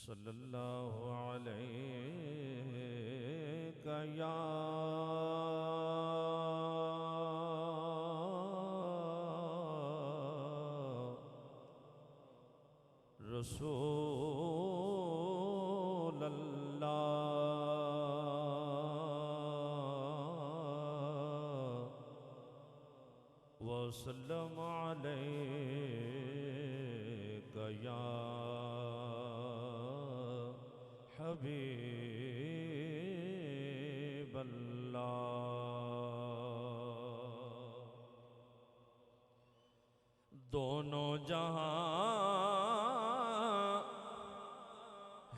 صلی اللہ علیہ یا رسول اللہ وسلم علیک یا حبیب اللہ۔ دونوں جہاں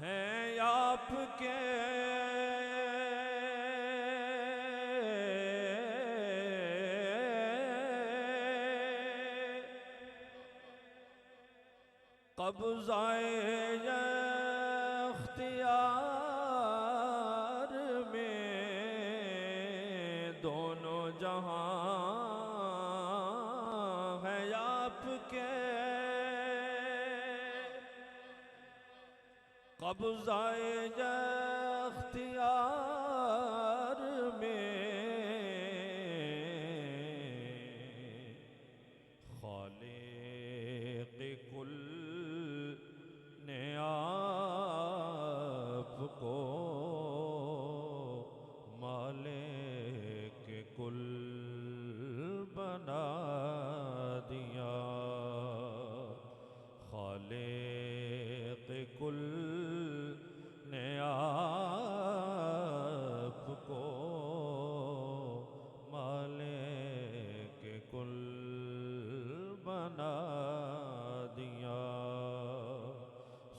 ہیں آپ کے قبضہ اختیار میں، دونوں جہاں ہے آپ کے قبضہ اختیار میں، خالق کل نے آپ کو مالک کل بنا دیا، خالق کل نے آپ کو مالک کل بنا دیا۔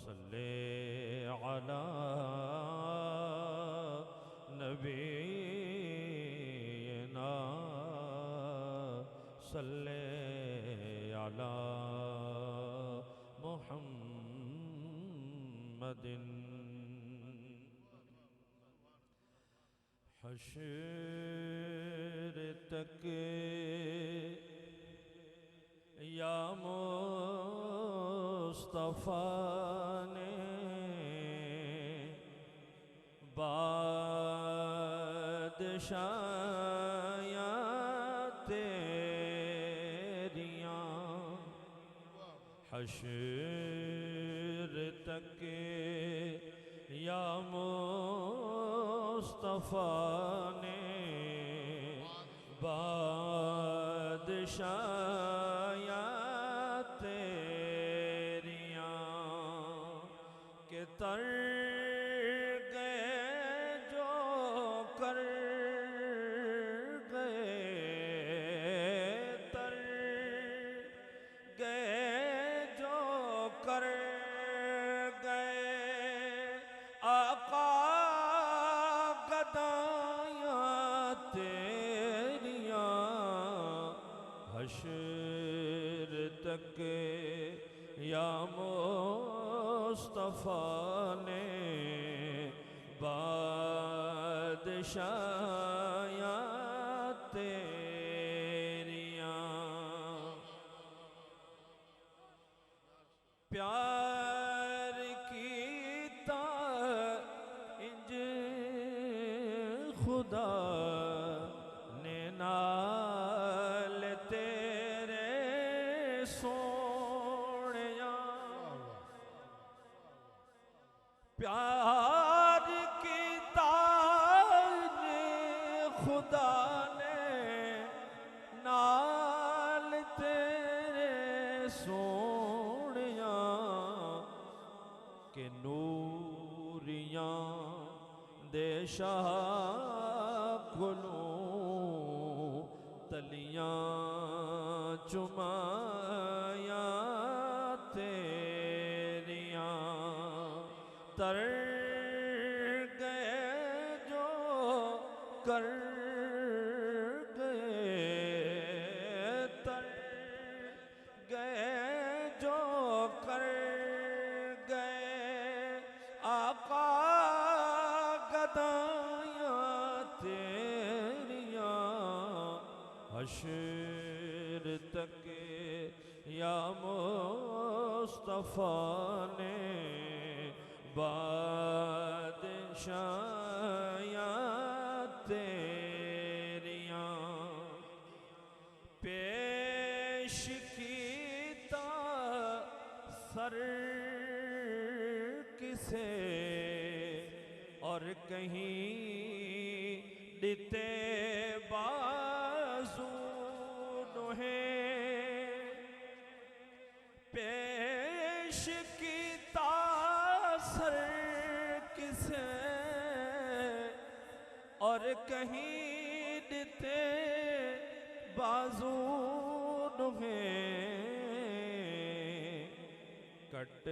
صلی علی نبینا صلی علی محمد۔ حشر تک یا مصطفیٰ نے بادشاہیاں تیریاں، حشر تک یا مصطفیٰ نے بادشاہیاں تیریاں کہ تر گئے جو کر گئے، تر گئے جو کر گئے، آقا گدایاں تیریاں، حشر تک یا مصطفیٰ نے بادشاہیاں تیریاں، پیار کیتا انج خدا نے نال تیرے سونیا، پیار کیتا انج خدا نے نال تیرے سونیا، کہ نوریاں دے شاہ کولوں تلیاں چمایاں تیریاں، تر گئے جو کر گئے، تر گئے جو کر گئے، آقا گدایاں تیریاں، حشر تک یا مصطفیٰ نے بادشاہیاں تیریاں پیش کیتا سر کسے اور کہیں دتے بازو نہیں پیش کیتا سر کسے اور کہیں دتے بازو نہیں کٹ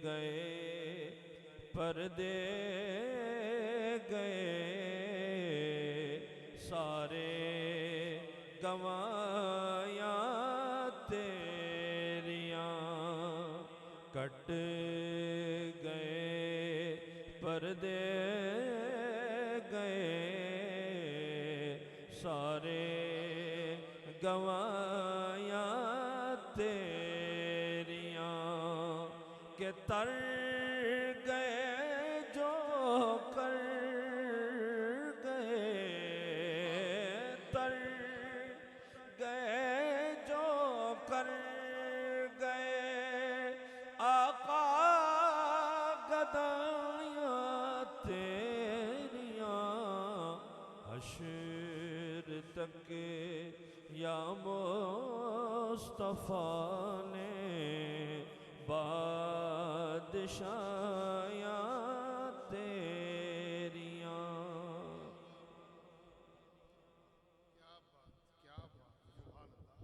گئے پردے گئے سارے گوایاں تیریاں کٹ گئے پردے گئے سارے گوایاں تیریاں کہ تر گئے جو کر گئے تر گئے جو کر گئے آقا گدایاں تیریاں حشر تک یا مصطفیٰ نے بادشاہیاں